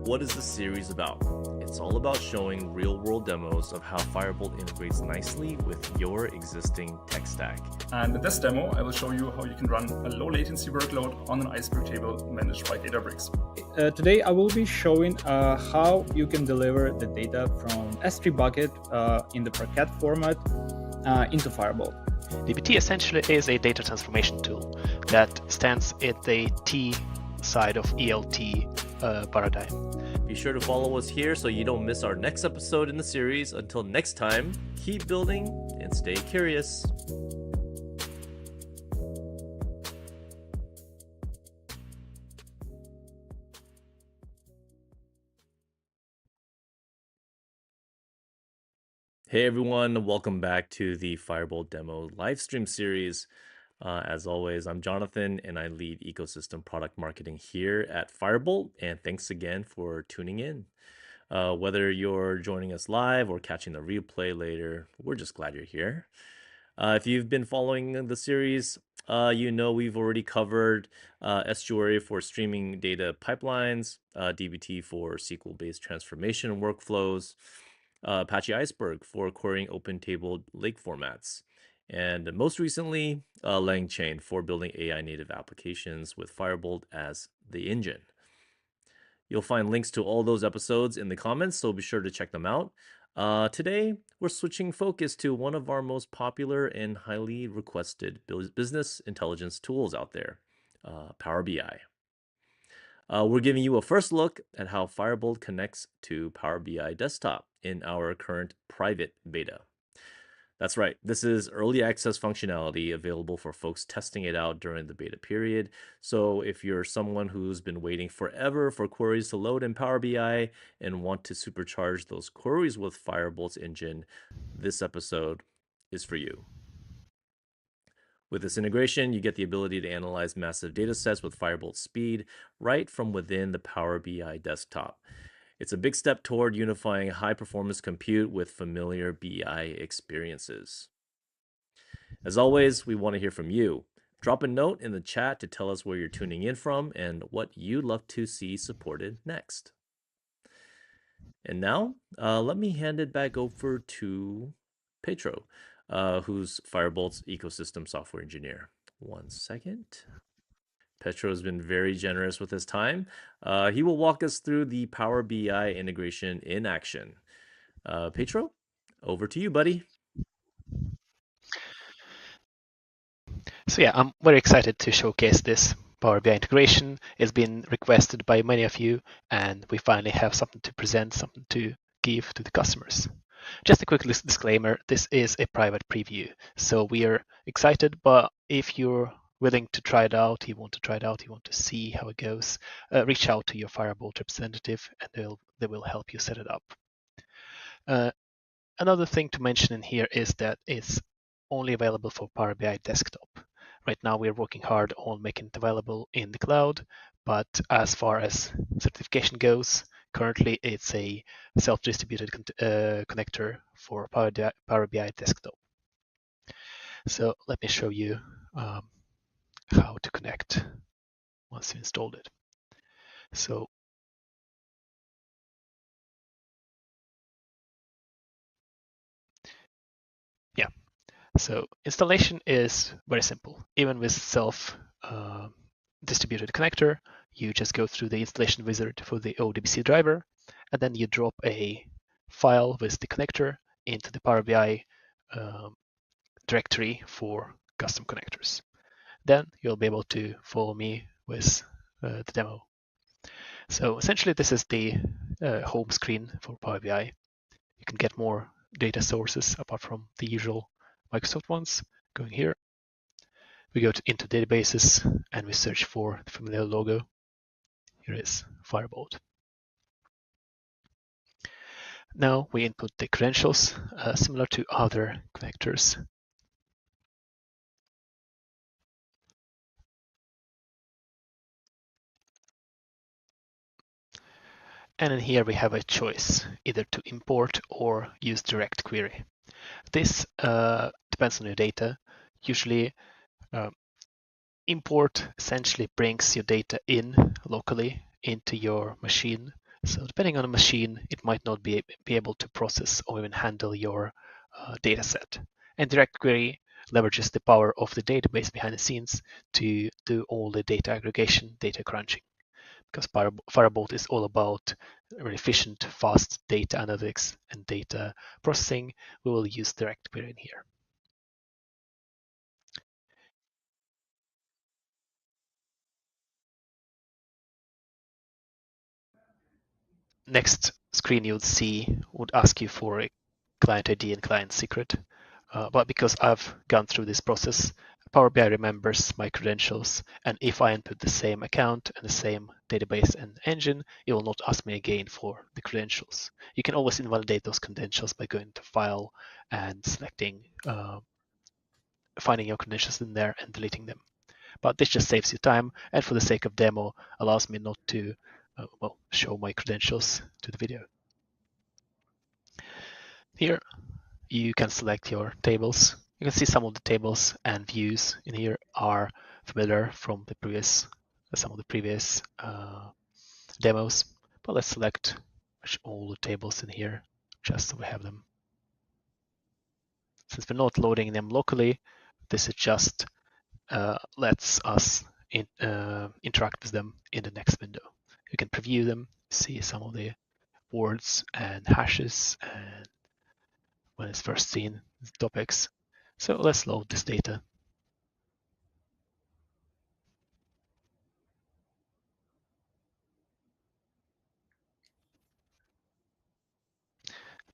What is the series about? It's all about showing real-world demos of how Firebolt integrates nicely with your existing tech stack. And in this demo, I will show you how you can run a low latency workload on an Iceberg table managed by Databricks. Today, I will be showing how you can deliver the data from S3 bucket in the Parquet format into Firebolt. dbt essentially is a data transformation tool that stands at the T side of ELT paradigm. Be sure to follow us here so you don't miss our next episode in the series. Until next time, keep building and stay curious. Hey everyone, welcome back to the Firebolt demo livestream series. As always, I'm Jonathan and I lead ecosystem product marketing here at Firebolt. And thanks again for tuning in. Whether you're joining us live or catching the replay later, we're just glad you're here. If you've been following the series, you know we've already covered Estuary for streaming data pipelines, dbt for SQL-based transformation workflows, Apache Iceberg for querying open table lake formats, and most recently, LangChain for building AI native applications with Firebolt as the engine. You'll find links to all those episodes in the comments, so be sure to check them out. Today, we're switching focus to one of our most popular and highly requested business intelligence tools out there, PowerBI. We're giving you a first look at how Firebolt connects to PowerBI Desktop in our current private beta. That's right, this is early access functionality available for folks testing it out during the beta period. So if you're someone who's been waiting forever for queries to load in Power BI and want to supercharge those queries with Firebolt's engine, this episode is for you. With this integration, you get the ability to analyze massive data sets with Firebolt speed right from within the Power BI desktop. It's a big step toward unifying high-performance compute with familiar BI experiences. As always, we want to hear from you. Drop a note in the chat to tell us where you're tuning in from and what you'd love to see supported next. And now, let me hand it back over to Petro, who's Firebolt's ecosystem software engineer. One second. Petro has been very generous with his time. He will walk us through the Power BI integration in action. Petro, over to you, buddy. So yeah, I'm very excited to showcase this Power BI integration. It's been requested by many of you, and we finally have something to present, something to give to the customers. Just a quick disclaimer, this is a private preview, so we are excited, but if you're willing to try it out, you want to see how it goes, reach out to your Firebolt representative and they will help you set it up. Another thing to mention in here is that it's only available for Power BI desktop. Right now we're working hard on making it available in the cloud, but as far as certification goes, currently it's a self-distributed connector for Power BI desktop. So let me show you how to connect once you installed it. So yeah, so installation is very simple. Even with self-distributed connector, you just go through the installation wizard for the ODBC driver, and then you drop a file with the connector into the Power BI directory for custom connectors. Then you'll be able to follow me with the demo. So essentially, this is the home screen for Power BI. You can get more data sources apart from the usual Microsoft ones. Going here, we go into databases and we search for the familiar logo. Here is Firebolt. Now we input the credentials similar to other connectors. And in here we have a choice, either to import or use direct query. This depends on your data. Usually import essentially brings your data in locally into your machine. So depending on the machine, it might not be able to process or even handle your data set. And direct query leverages the power of the database behind the scenes to do all the data aggregation, data crunching. Because Firebolt is all about very efficient, fast data analytics and data processing, we will use direct query in here. Next screen you'll see would ask you for a client ID and client secret. But because I've gone through this process, Power BI remembers my credentials, and if I input the same account and the same database and engine, it will not ask me again for the credentials. You can always invalidate those credentials by going to File and selecting, finding your credentials in there and deleting them. But this just saves you time, and for the sake of demo, allows me not to show my credentials to the video. Here, you can select your tables. You can see some of the tables and views in here are familiar from the previous, some of the previous demos. But let's select all the tables in here just so we have them. Since we're not loading them locally, this is just lets us interact with them in the next window. You can preview them, see some of the words and hashes and when it's first seen, topics. So let's load this data.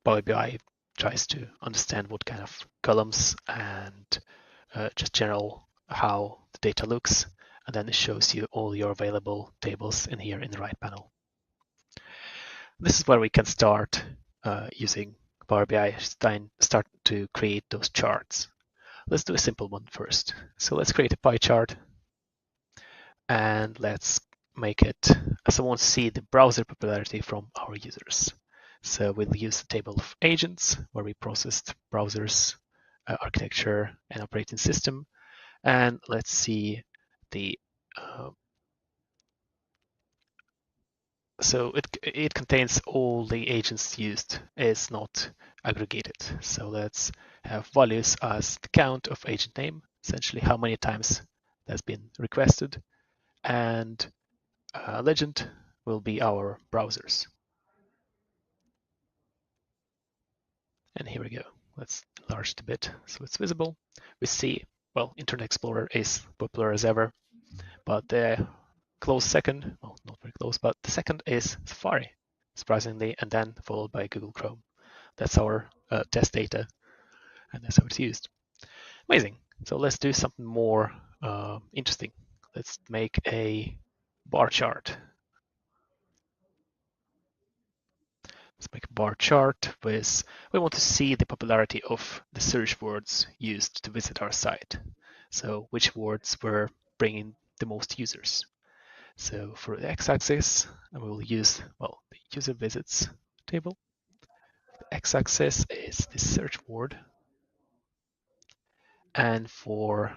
Power BI tries to understand what kind of columns and just general how the data looks, and then it shows you all your available tables in here in the right panel. This is where we can start using Power BI, start to create those charts. Let's do a simple one first. So let's create a pie chart, and let's make it, so I want to see the browser popularity from our users. So we'll use the table of agents where we processed browsers, architecture, and operating system. And let's see the, so it contains all the agents used. It's not aggregated. So let's have values as the count of agent name, essentially how many times that's been requested. And legend will be our browsers. And here we go. Let's enlarge it a bit so it's visible. We see, well, Internet Explorer is popular as ever, but the close second, well, not very close, but the second is Safari, surprisingly, and then followed by Google Chrome. That's our test data, and that's how it's used. Amazing. So let's do something more interesting. Let's make a bar chart. Let's make a bar chart with, we want to see the popularity of the search words used to visit our site. So which words were bringing the most users. So for the x-axis, we will use, well, the user visits table. The x-axis is the search word. And for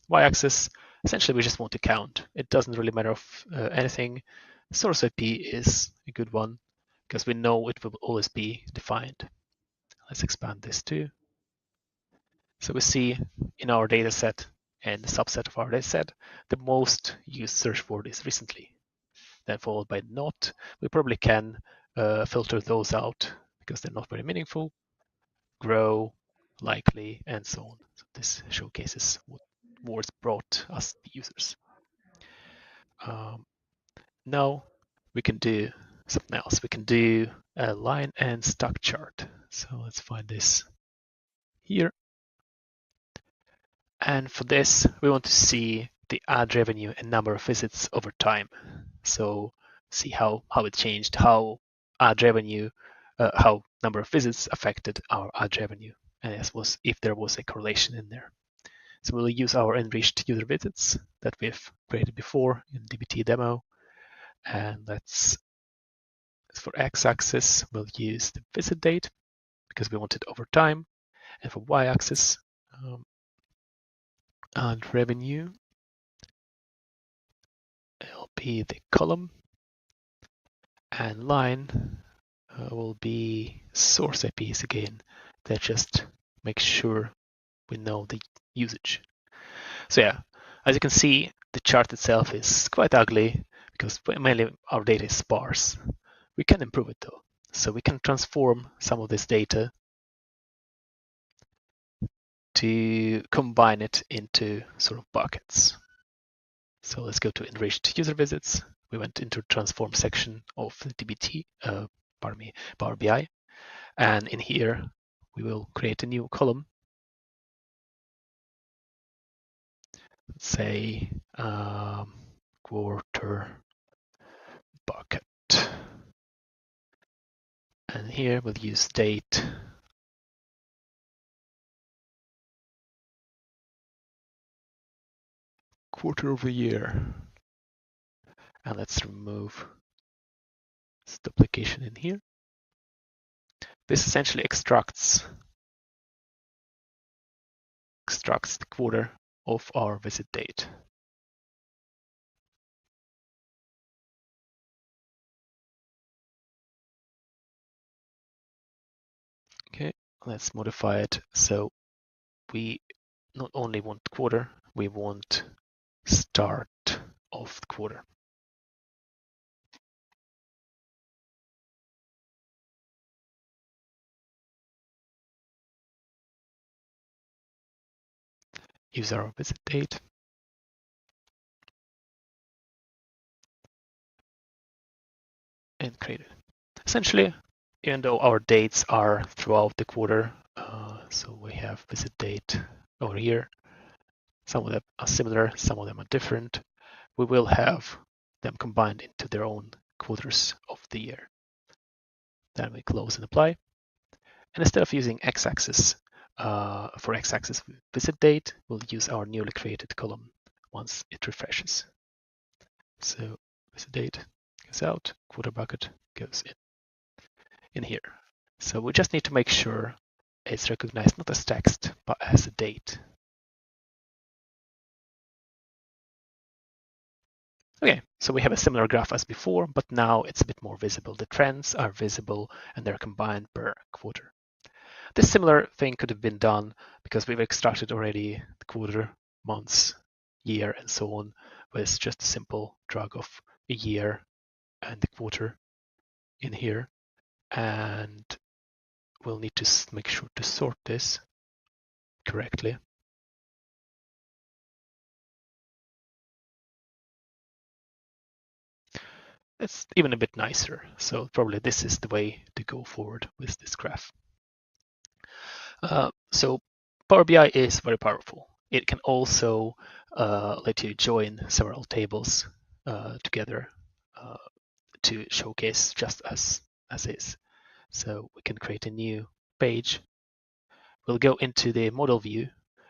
y-axis, essentially we just want to count. It doesn't really matter of anything. Source IP is a good one, because we know it will always be defined. Let's expand this too. So we see in our data set and the subset of our data set, the most used search word is recently, then followed by not. We probably can filter those out because they're not very meaningful, grow, likely, and so on. So this showcases what words brought us the users. Now we can do something else. We can do a line and stock chart. So let's find this here. And for this, we want to see the ad revenue and number of visits over time. So see how it changed, how ad revenue, how number of visits affected our ad revenue, and if there was a correlation in there. So we'll use our enriched user visits that we've created before in DBT demo. And for x-axis, we'll use the visit date because we want it over time. And for y-axis, and revenue, be the column, and line will be source IPs again. That just makes sure we know the usage. So yeah, as you can see, the chart itself is quite ugly because mainly our data is sparse. We can improve it though. So we can transform some of this data to combine it into sort of buckets. So let's go to enriched user visits. We went into transform section of the Power BI. And in here, we will create a new column. Let's say quarter bucket. And here we'll use date. Quarter of a year. And let's remove this duplication in here. This essentially extracts the quarter of our visit date. Okay, let's modify it so we not only want quarter, we want start of the quarter. Use our visit date. And create it. Essentially, even though our dates are throughout the quarter, so we have visit date over here. Some of them are similar, some of them are different. We will have them combined into their own quarters of the year. Then we close and apply. And instead of using x-axis, for x-axis visit date, we'll use our newly created column once it refreshes. So visit date goes out, quarter bucket goes in here. So we just need to make sure it's recognized not as text, but as a date. Okay, so we have a similar graph as before, but now it's a bit more visible. The trends are visible and they're combined per quarter. This similar thing could have been done because we've extracted already the quarter, months, year, and so on with just a simple drag of a year and the quarter in here. And we'll need to make sure to sort this correctly. It's even a bit nicer. So probably this is the way to go forward with this graph. So Power BI is very powerful. It can also let you join several tables together to showcase just as is. So we can create a new page. We'll go into the model view,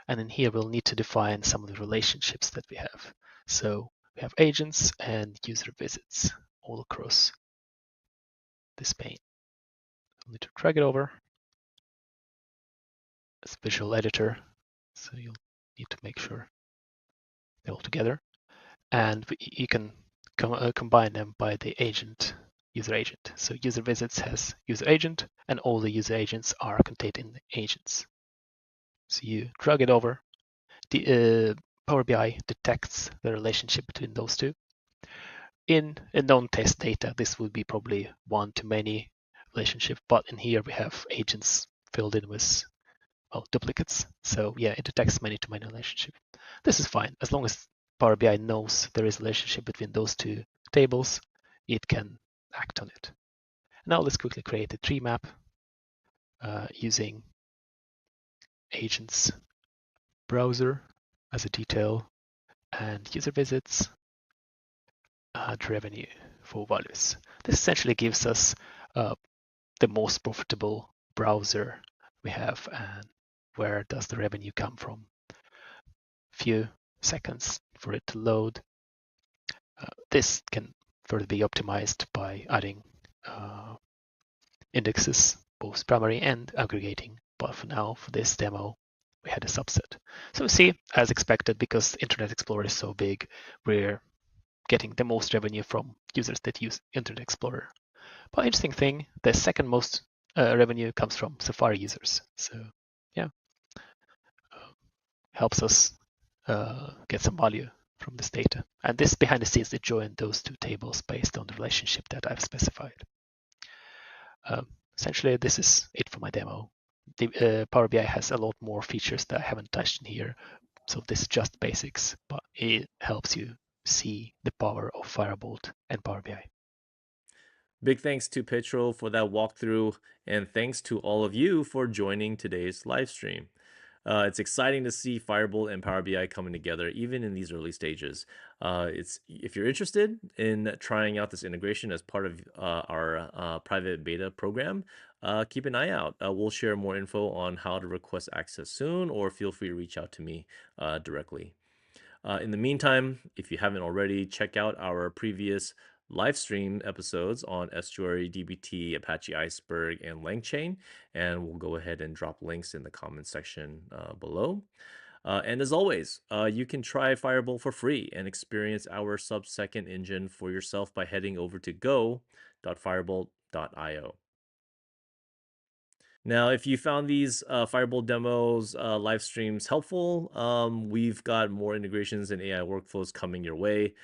and in here we'll need to define some of the relationships that we have. So we have agents and user visits all across this pane. We'll need to drag it over as a visual editor. So you'll need to make sure they're all together. And you can combine them by the agent, user agent. So user visits has user agent, and all the user agents are contained in the agents. So you drag it over. The Power BI detects the relationship between those two. In a non-test data, this would be probably one-to-many relationship, but in here we have agents filled in with duplicates. So yeah, it detects many-to-many relationship. This is fine as long as Power BI knows there is a relationship between those two tables, it can act on it. Now let's quickly create a tree map using agents browser as a detail and user visits, add revenue for values. This essentially gives us the most profitable browser we have and where does the revenue come from. Few seconds for it to load. This can further be optimized by adding indexes, both primary and aggregating. But for now, for this demo, we had a subset. So we see, as expected, because Internet Explorer is so big, we're getting the most revenue from users that use Internet Explorer. But interesting thing, the second most revenue comes from Safari users. So yeah, helps us get some value from this data. And this behind the scenes, they join those two tables based on the relationship that I've specified. Essentially, this is it for my demo. The Power BI has a lot more features that I haven't touched in here. So this is just basics, but it helps you see the power of Firebolt and Power BI. Big thanks to Petro for that walkthrough, and thanks to all of you for joining today's live stream. It's exciting to see Firebolt and Power BI coming together, even in these early stages. If you're interested in trying out this integration as part of our private beta program, keep an eye out. We'll share more info on how to request access soon, or feel free to reach out to me directly. In the meantime, if you haven't already, check out our previous live stream episodes on Estuary, DBT, Apache Iceberg, and LangChain, and we'll go ahead and drop links in the comment section below. And as always, you can try Firebolt for free and experience our sub-second engine for yourself by heading over to go.firebolt.io. Now, if you found these Firebolt demos, live streams helpful, we've got more integrations and AI workflows coming your way.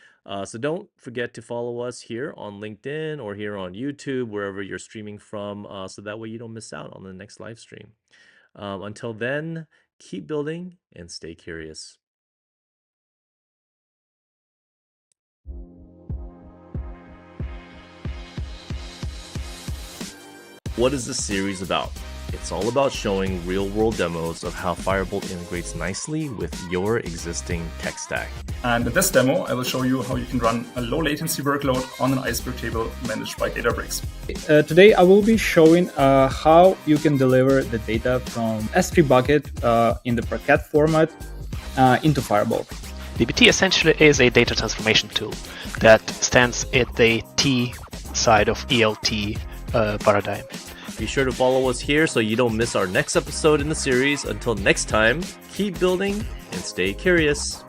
So don't forget to follow us here on LinkedIn or here on YouTube, wherever you're streaming from, so that way you don't miss out on the next live stream. Until then, keep building and stay curious. What is this series about? It's all about showing real-world demos of how Firebolt integrates nicely with your existing tech stack. And in this demo, I will show you how you can run a low latency workload on an Iceberg table managed by Databricks. Today, I will be showing how you can deliver the data from S3 bucket in the Parquet format into Firebolt. DBT essentially is a data transformation tool that stands at the T side of ELT paradigm. Be sure to follow us here so you don't miss our next episode in the series. Until next time, keep building and stay curious.